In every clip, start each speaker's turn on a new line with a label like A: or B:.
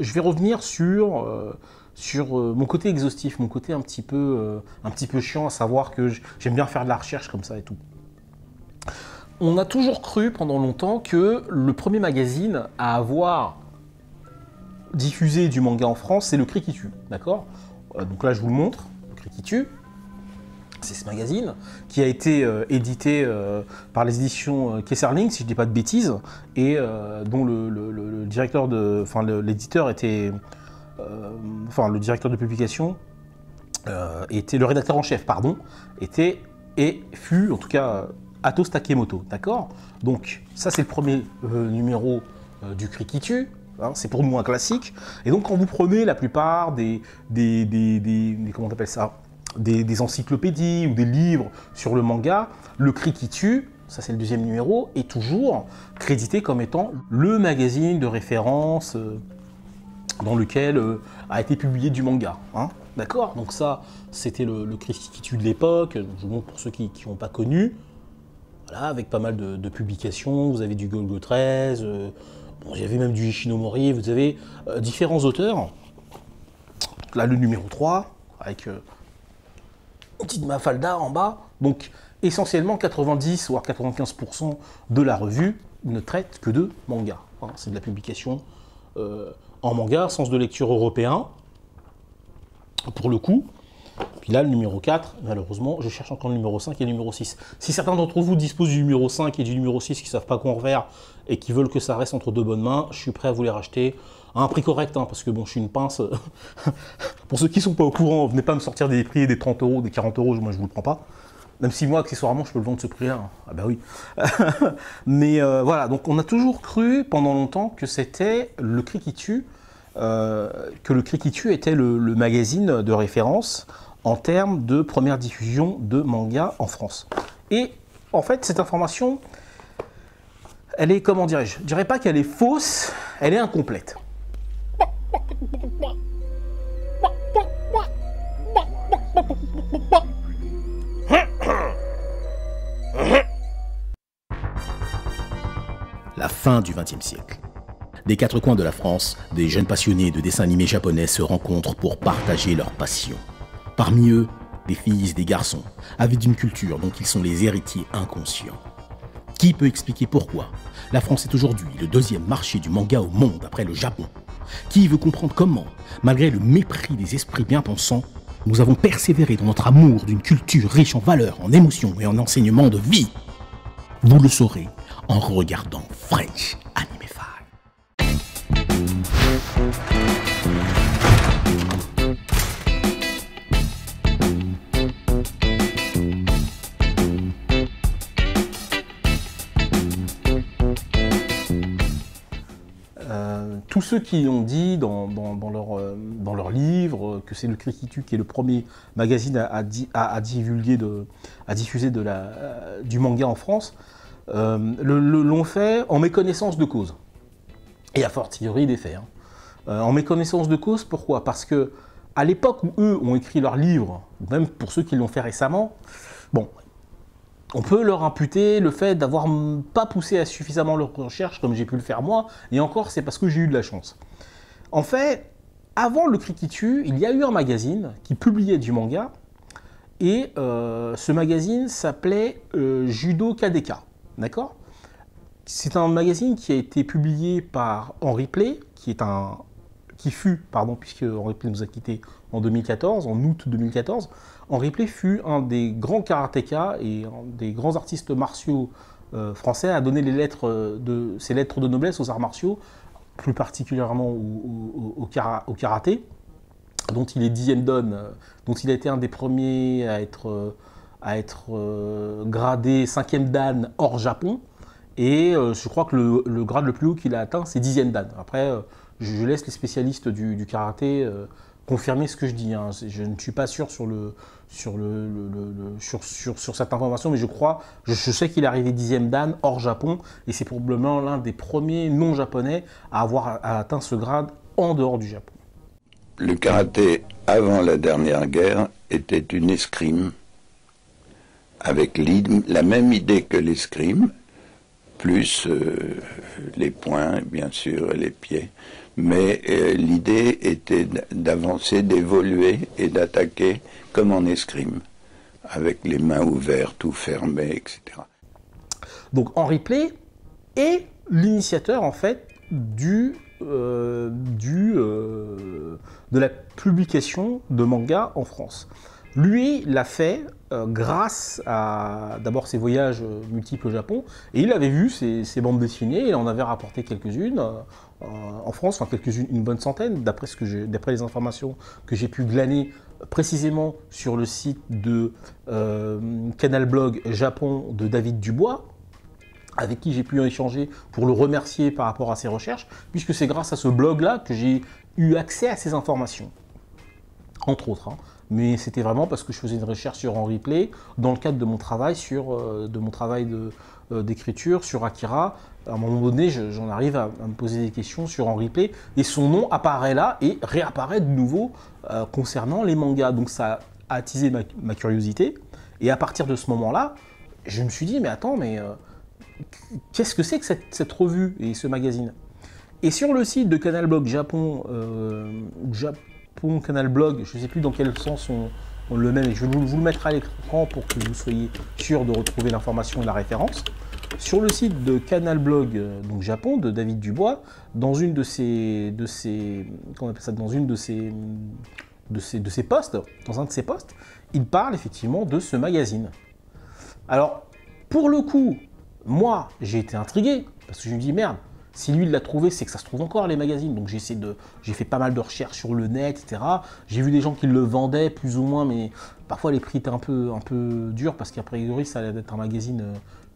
A: je vais revenir sur mon côté exhaustif, mon côté un petit peu chiant, à savoir que j'aime bien faire de la recherche comme ça et tout. On a toujours cru pendant longtemps que le premier magazine à avoir diffusé du manga en France, c'est le Cri qui tue, d'accord? Donc là, je vous le montre, le Cri qui tue. C'est ce magazine qui a été édité par les éditions Kesserling, si je ne dis pas de bêtises, et dont le directeur l'éditeur était, le directeur de publication était le rédacteur en chef, pardon, fut en tout cas Atos Takemoto, d'accord? Donc ça c'est le premier numéro du Cri qui tue. Hein, c'est pour nous un classique. Et donc quand vous prenez la plupart comment on appelle ça, des encyclopédies ou des livres sur le manga, le Cri qui tue, ça c'est le deuxième numéro, est toujours crédité comme étant le magazine de référence dans lequel a été publié du manga. Hein, d'accord? Donc ça, c'était le Cri qui tue de l'époque. Je vous montre pour ceux qui n'ont pas connu. Voilà, avec pas mal de publications. Vous avez du Golgo 13, il y avait même du Ishinomori, vous avez différents auteurs. Là, le numéro 3, avec une petite Mafalda en bas. Donc, essentiellement, 90 voire 95% de la revue ne traite que de manga. Hein, c'est de la publication en manga, sens de lecture européen, pour le coup. Puis là, le numéro 4, malheureusement, je cherche encore le numéro 5 et le numéro 6. Si certains d'entre vous disposent du numéro 5 et du numéro 6 qui ne savent pas quoi en faire et qui veulent que ça reste entre deux bonnes mains, je suis prêt à vous les racheter à un prix correct, hein, parce que bon, je suis une pince. Pour ceux qui ne sont pas au courant, venez pas me sortir des prix des 30 €, des 40 €, moi je ne vous le prends pas. Même si moi, accessoirement, je peux le vendre ce prix-là. Hein. Ah bah oui. Mais voilà, donc on a toujours cru pendant longtemps que c'était le Cri qui tue, que le Cri qui tue était le magazine de référence en termes de première diffusion de manga en France. Et en fait, cette information, elle est, comment dirais-je, je dirais pas qu'elle est fausse, elle est incomplète.
B: La fin du XXe siècle. Des quatre coins de la France, des jeunes passionnés de dessins animés japonais se rencontrent pour partager leur passion. Parmi eux, des filles et des garçons, avides d'une culture dont ils sont les héritiers inconscients. Qui peut expliquer pourquoi la France est aujourd'hui le deuxième marché du manga au monde après le Japon? Qui veut comprendre comment, malgré le mépris des esprits bien pensants, nous avons persévéré dans notre amour d'une culture riche en valeurs, en émotions et en enseignements de vie? Vous le saurez en regardant French Animefy.
A: Tous ceux qui ont dit dans leur livre que c'est le Cri qui tue qui est le premier magazine à diffuser du manga en France, l'ont fait en méconnaissance de cause. Et a fortiori des faits. Hein. En méconnaissance de cause, pourquoi? Parce que à l'époque où eux ont écrit leur livre, même pour ceux qui l'ont fait récemment, bon, on peut leur imputer le fait d'avoir pas poussé suffisamment leurs recherches comme j'ai pu le faire moi, et encore c'est parce que j'ai eu de la chance. En fait, avant le Cri qui tue, il y a eu un magazine qui publiait du manga, et ce magazine s'appelait Judo KDK, d'accord? C'est un magazine qui a été publié par Henri Play, puisque Henri Play nous a quittés en 2014, en août 2014. Henri Play fut un des grands karatékas et un des grands artistes martiaux français à donner ses lettres de noblesse aux arts martiaux, plus particulièrement au karaté, dont il est 10e dan, dont il a été un des premiers à être gradé 5e dan hors Japon. Et je crois que le grade le plus haut qu'il a atteint, c'est 10e dan. Après, je laisse les spécialistes du karaté confirmer ce que je dis. Hein. Je ne suis pas sûr sur cette information, mais je sais qu'il est arrivé 10e dan hors Japon, et c'est probablement l'un des premiers non-japonais à avoir atteint ce grade en dehors du Japon.
C: Le karaté, avant la dernière guerre, était une escrime, avec la même idée que l'escrime, plus les poings, bien sûr, les pieds, Mais l'idée était d'avancer, d'évoluer et d'attaquer comme en escrime, avec les mains ouvertes ou fermées, etc.
A: Donc Henri Play est l'initiateur en fait de la publication de manga en France. Lui l'a fait grâce à d'abord ses voyages multiples au Japon, et il avait vu ces bandes dessinées, il en avait rapporté quelques-unes en France, enfin quelques-unes, une bonne centaine, d'après les informations que j'ai pu glaner précisément sur le site de Canal Blog Japon de David Dubois, avec qui j'ai pu échanger pour le remercier par rapport à ses recherches, puisque c'est grâce à ce blog-là que j'ai eu accès à ces informations, entre autres. Hein. Mais c'était vraiment parce que je faisais une recherche sur Henri Play dans le cadre de mon travail d'écriture sur Akira. À un moment donné, j'en arrive à me poser des questions sur Henri Play, et son nom apparaît là et réapparaît de nouveau concernant les mangas. Donc ça a attisé ma curiosité, et à partir de ce moment-là, je me suis dit, mais attends, qu'est-ce que c'est que cette revue et ce magazine? Et sur le site de Canal Blog Japon, Canal Blog, je ne sais plus dans quel sens on le met, mais je vous le mettrai à l'écran pour que vous soyez sûr de retrouver l'information et la référence. Sur le site de Canal Blog donc Japon de David Dubois, dans une de ses posts, dans un de ses posts, il parle effectivement de ce magazine. Alors, pour le coup, moi, j'ai été intrigué, parce que je me dis, merde, si lui, il l'a trouvé, c'est que ça se trouve encore, les magazines. Donc j'ai fait pas mal de recherches sur le net, etc. J'ai vu des gens qui le vendaient, plus ou moins, mais parfois les prix étaient un peu durs, parce qu'a priori, ça allait être un magazine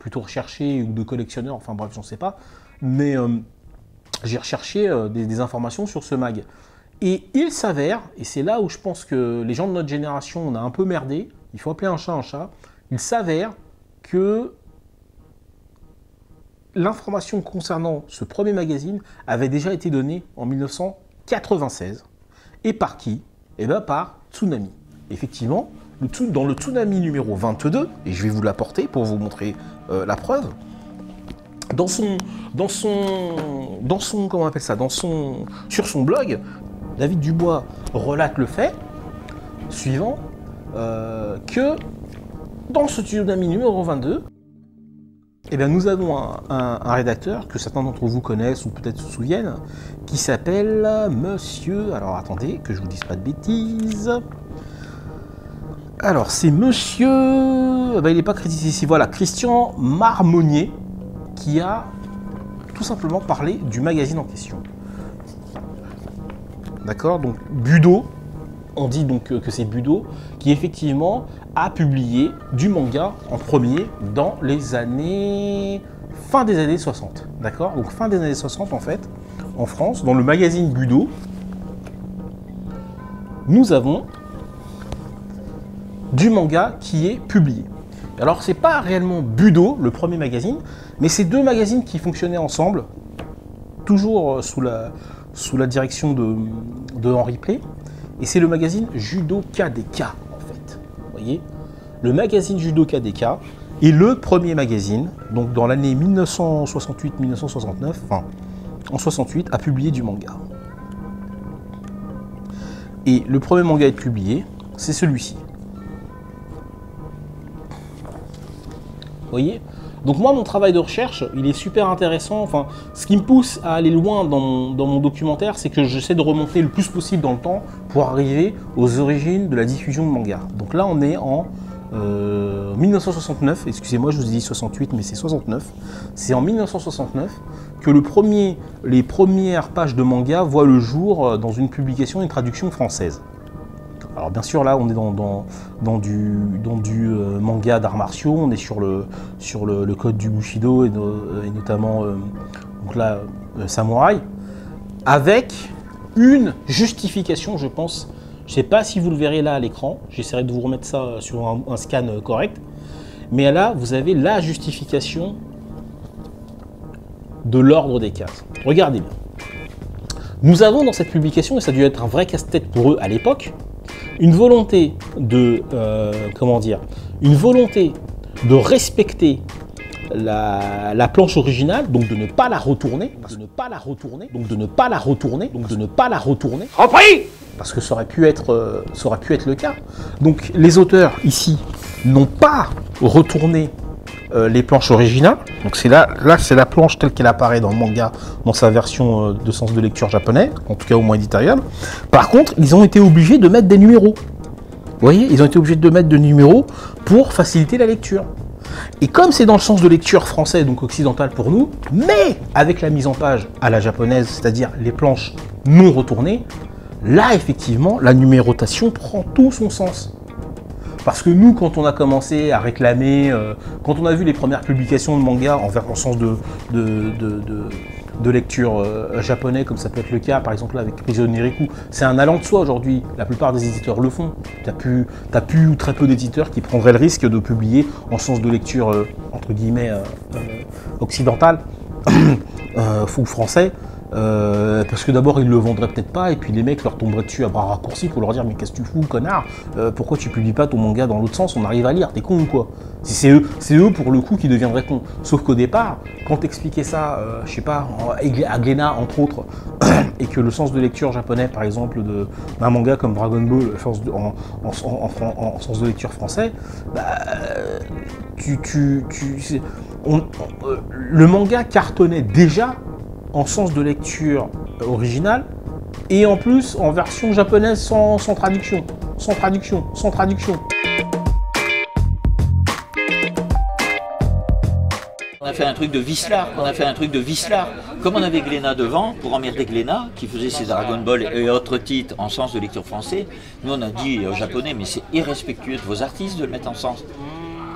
A: plutôt recherché, ou de collectionneur, enfin bref, j'en sais pas. Mais j'ai recherché des informations sur ce mag. Et il s'avère, et c'est là où je pense que les gens de notre génération, on a un peu merdé, il faut appeler un chat, il s'avère que l'information concernant ce premier magazine avait déjà été donnée en 1996. Et par qui? Eh bien par Toonami. Effectivement, dans le Toonami numéro 22, et je vais vous l'apporter pour vous montrer la preuve, sur son blog, David Dubois relate le fait suivant que dans ce Toonami numéro 22, eh bien, nous avons un rédacteur que certains d'entre vous connaissent ou peut-être se souviennent, qui s'appelle Monsieur... Alors attendez, que je vous dise pas de bêtises. Alors c'est Monsieur... il n'est pas crédité ici, voilà, Christian Marmonnier, qui a tout simplement parlé du magazine en question. D'accord, donc Budo, on dit donc que c'est Budo, qui effectivement a publié du manga en premier dans les années... fin des années 60. D'accord, donc fin des années 60 en fait, en France, dans le magazine Budo, nous avons du manga qui est publié. Alors c'est pas réellement Budo, le premier magazine, mais c'est deux magazines qui fonctionnaient ensemble, toujours sous la direction de Henri Play. Et c'est le magazine Judoka DK, en fait. Vous voyez, le magazine Judoka DK est le premier magazine, donc dans l'année 1968-1969, enfin, en 68, a publié du manga. Et le premier manga à être publié, c'est celui-ci. Vous voyez ? Donc moi, mon travail de recherche, il est super intéressant. Enfin, ce qui me pousse à aller loin dans mon documentaire, c'est que j'essaie de remonter le plus possible dans le temps pour arriver aux origines de la diffusion de manga. Donc là, on est en 1969. Excusez-moi, je vous ai dit 68, mais c'est 69. C'est en 1969 que les premières pages de manga voient le jour dans une publication et une traduction française. Alors bien sûr, là, on est dans du manga d'arts martiaux, on est sur le code du Bushido et notamment donc là, samouraï, avec une justification, je pense. Je ne sais pas si vous le verrez là à l'écran, j'essaierai de vous remettre ça sur un scan correct, mais là, vous avez la justification de l'ordre des cases. Regardez bien. Nous avons dans cette publication, et ça a dû être un vrai casse-tête pour eux à l'époque, une volonté de respecter la planche originale, donc de ne pas la retourner, Repris, parce que ça aurait pu être le cas. Donc les auteurs ici n'ont pas retourné les planches originales. Donc là c'est la planche telle qu'elle apparaît dans le manga, dans sa version de sens de lecture japonais, en tout cas au moins éditorial. Par contre, ils ont été obligés de mettre des numéros. Vous voyez, ils ont été obligés de mettre des numéros pour faciliter la lecture. Et comme c'est dans le sens de lecture français, donc occidental pour nous, mais avec la mise en page à la japonaise, c'est-à-dire les planches non retournées, là effectivement la numérotation prend tout son sens. Parce que nous, quand on a commencé à réclamer, quand on a vu les premières publications de manga en sens de lecture japonais, comme ça peut être le cas, par exemple là, avec Prison Riku, c'est un allant de soi aujourd'hui. La plupart des éditeurs le font. T'as plus ou très peu d'éditeurs qui prendraient le risque de publier en sens de lecture entre guillemets occidentale ou français. Parce que d'abord ils le vendraient peut-être pas et puis les mecs leur tomberaient dessus à bras raccourcis pour leur dire mais qu'est-ce que tu fous connard, pourquoi tu publies pas ton manga dans l'autre sens, on arrive à lire, t'es con ou quoi? C'est eux pour le coup qui deviendraient cons. Sauf qu'au départ, quand t'expliquais ça, je sais pas, à Glénat entre autres, et que le sens de lecture japonais par exemple d'un manga comme Dragon Ball en sens de lecture français, le manga cartonnait déjà en sens de lecture original et en plus en version japonaise sans traduction.
D: On a fait un truc de Vislar, Comme on avait Glénat devant, pour emmerder Glénat, qui faisait ses Dragon Ball et autres titres en sens de lecture français, nous on a dit aux Japonais, mais c'est irrespectueux de vos artistes de le mettre en sens.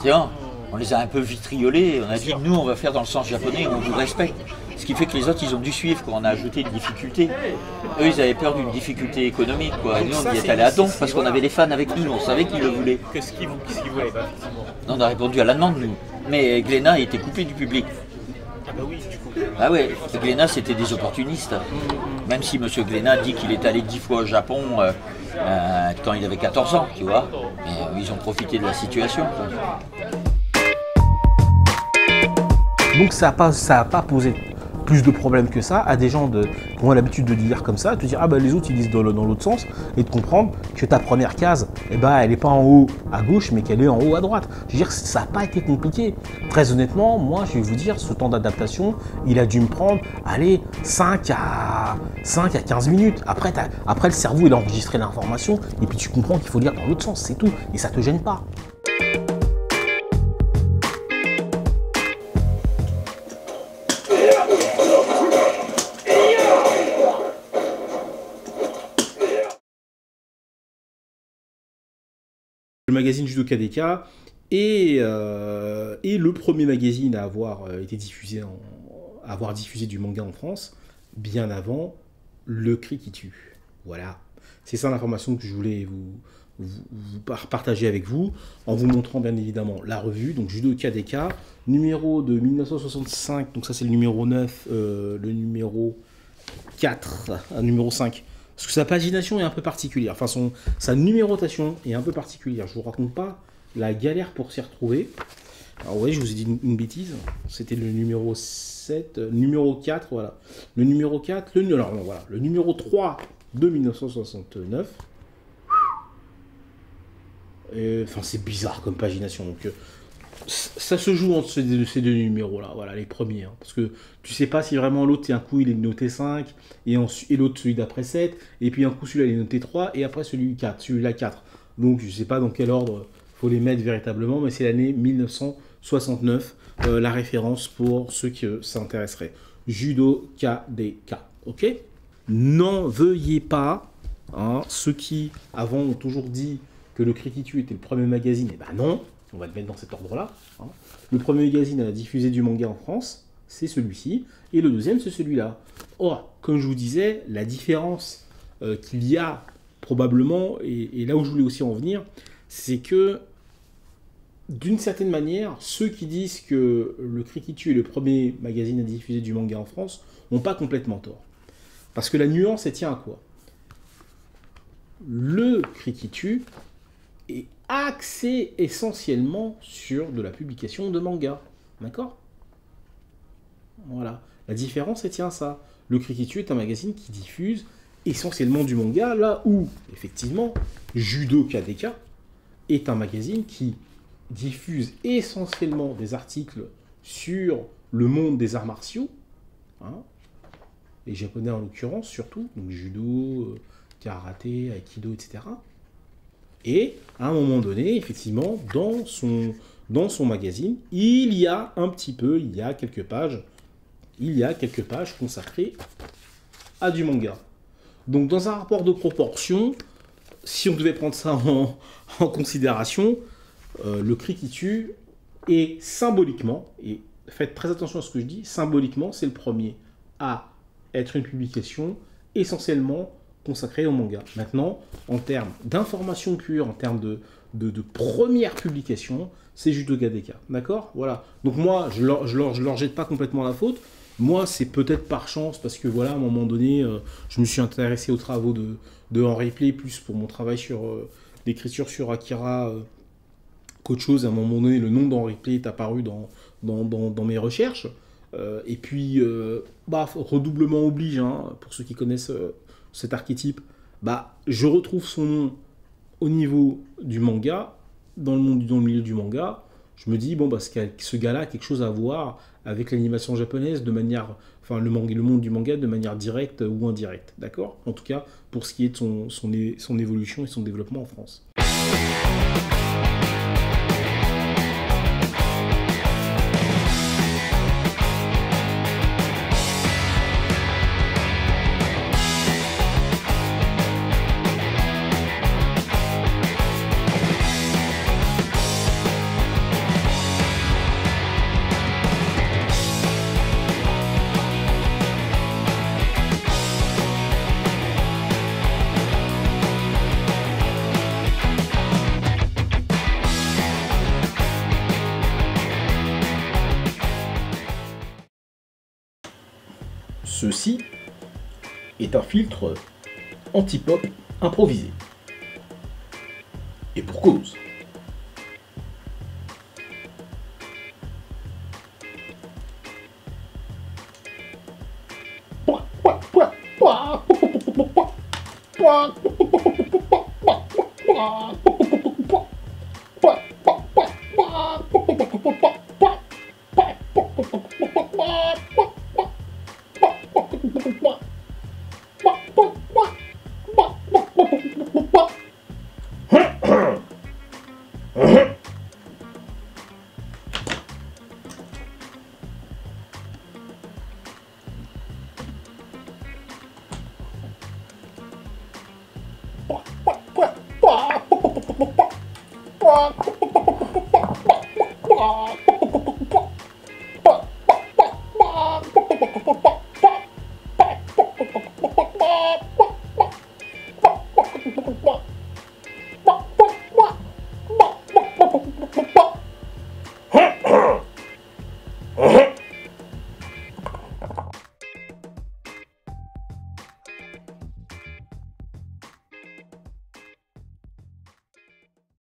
D: C'est bon, on les a un peu vitriolés, on a dit, nous on va faire dans le sens japonais, on vous respecte. Ce qui fait que les autres, ils ont dû suivre quand on a ajouté une difficulté. Eux, ils avaient peur d'une difficulté économique, quoi. Nous, on y est allé à donf parce qu'on avait les fans avec nous, on savait qu'ils le voulaient.
E: Qu'est-ce qu'ils voulaient pas, effectivement.
D: On a répondu à la demande, nous. Mais Glénat était coupé du public.
E: Ah bah oui, du coup.
D: Ah ouais, Glénat, c'était des opportunistes. Même si M. Glénat dit qu'il est allé 10 fois au Japon quand il avait 14 ans, tu vois. Mais ils ont profité de la situation, quoi.
A: Donc ça a pas posé plus de problèmes que ça à des gens qui ont l'habitude de lire comme ça, de te dire ah bah les autres ils lisent dans l'autre sens, et de comprendre que ta première case, eh ben, elle n'est pas en haut à gauche mais qu'elle est en haut à droite. Je veux dire, ça n'a pas été compliqué. Très honnêtement, moi je vais vous dire, ce temps d'adaptation, il a dû me prendre, allez, 5 à 15 minutes. Après le cerveau il a enregistré l'information et puis tu comprends qu'il faut lire dans l'autre sens, c'est tout, et ça te gêne pas. Le magazine Judoka Deka et le premier magazine à avoir été diffusé du manga en France, bien avant Le Cri qui tue. Voilà, c'est ça l'information que je voulais vous partager avec vous, en vous montrant bien évidemment la revue, donc Judoka Deka, numéro de 1965, donc ça c'est le numéro 9, le numéro 4, numéro 5. Parce que sa pagination est un peu particulière, enfin sa numérotation est un peu particulière. Je vous raconte pas la galère pour s'y retrouver. Alors oui, je vous ai dit une bêtise, c'était le numéro 7, numéro 4, voilà. Le numéro 4, le numéro 3 de 1969. Enfin, c'est bizarre comme pagination, donc ça se joue entre ces deux numéros-là, voilà, les premiers. Hein, parce que tu sais pas si vraiment l'autre, un coup, il est noté 5, et l'autre, celui d'après 7, et puis un coup, celui-là, il est noté 3, et après, celui-là 4. Donc, je sais pas dans quel ordre faut les mettre véritablement, mais c'est l'année 1969, la référence pour ceux qui s'intéresseraient. Judoka Deka, ok? N'en veuillez pas, hein, ceux qui, avant, ont toujours dit que le Cri qui tue était le premier magazine, et ben non. On va le mettre dans cet ordre-là. Hein. Le premier magazine à diffuser du manga en France, c'est celui-ci. Et le deuxième, c'est celui-là. Or, comme je vous disais, la différence qu'il y a probablement, et là où je voulais aussi en venir, c'est que, d'une certaine manière, ceux qui disent que le Cri qui tue est le premier magazine à diffuser du manga en France n'ont pas complètement tort. Parce que la nuance, elle tient à quoi? Le Cri qui tue est axé essentiellement sur de la publication de manga. D'accord? Voilà. La différence, c'est tiens ça. Le Criquitu est un magazine qui diffuse essentiellement du manga, là où, effectivement, Judo KDK est un magazine qui diffuse essentiellement des articles sur le monde des arts martiaux, hein, les japonais en l'occurrence surtout, donc judo, karaté, aikido, etc. Et à un moment donné, effectivement, dans son magazine, il y a quelques pages consacrées à du manga. Donc dans un rapport de proportion, si on devait prendre ça en considération, le Criquitu est symboliquement, et faites très attention à ce que je dis, symboliquement, c'est le premier à être une publication essentiellement consacrée au manga. Maintenant, en termes d'information pure, en termes de première publication, c'est Judo KDK. D'accord? Voilà. Donc moi, je leur jette pas complètement la faute. Moi, c'est peut-être par chance, parce que voilà, à un moment donné, je me suis intéressé aux travaux de Henry Play, plus pour mon travail sur l'écriture sur Akira, qu'autre chose. À un moment donné, le nom d'Henry Play est apparu dans mes recherches. Et puis, redoublement oblige, hein, pour ceux qui connaissent cet archétype, je retrouve son nom au niveau du manga, dans le milieu du manga. Je me dis, ce gars-là a quelque chose à voir avec l'animation japonaise de manière, le monde du manga de manière directe ou indirecte, d'accord? En tout cas, pour ce qui est de son évolution et son développement en France.
B: Ceci est un filtre anti-pop improvisé. Et pour cause.